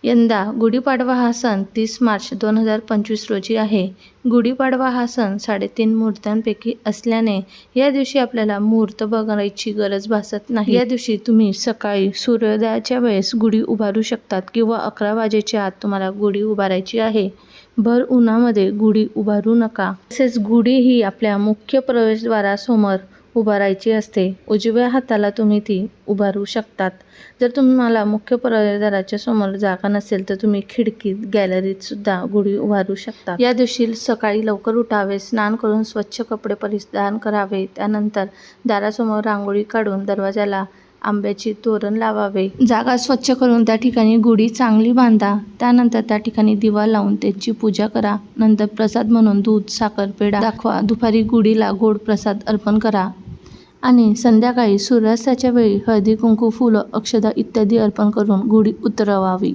यंदा गुढीपाडवा हा सण 30 मार्च 2025 रोजी आहे. गुढीपाडवा हा सण 3.5 मुहूर्तांपैकी असल्याने या दिवशी आपल्याला मुहूर्त बघायची गरज भासत नाही. या दिवशी तुम्ही सकाळी सूर्योदयाच्या वेळेस गुढी उभारू शकतात किंवा 11 वाजेच्या आत तुम्हाला गुढी उभारायची आहे. भर उन्हामध्ये गुढी उभारू नका. तसेच गुढी ही आपल्या मुख्य प्रवेशद्वारासमोर उभारायची असते. उजव्या हाताला तुम्ही ती उभारू शकतात. जर तुम्हाला मुख्य प्रवेशद्वाराच्या समोर जागा नसेल तर तुम्ही खिडकीत, गॅलरीत सुद्धा गुढी उभारू शकता. या दिवशी सकाळी लवकर उठावे, स्नान करून स्वच्छ कपडे परिधान करावे. त्यानंतर दारासमोर रांगोळी काढून दरवाजाला आंब्याची तोरण लावावे. जागा स्वच्छ करून त्या ठिकाणी गुढी चांगली बांधा. त्यानंतर त्या ठिकाणी दिवा लावून त्याची पूजा करा. नंतर प्रसाद म्हणून दूध, साखर, पेढा दाखवा. दुपारी गुढीला गोड प्रसाद अर्पण करा आणि संध्याकाळी सूर्यास्ताच्या वेळी हळदी, कुंकू, फुलं, अक्षता इत्यादी अर्पण करून गुढी उतरवावी.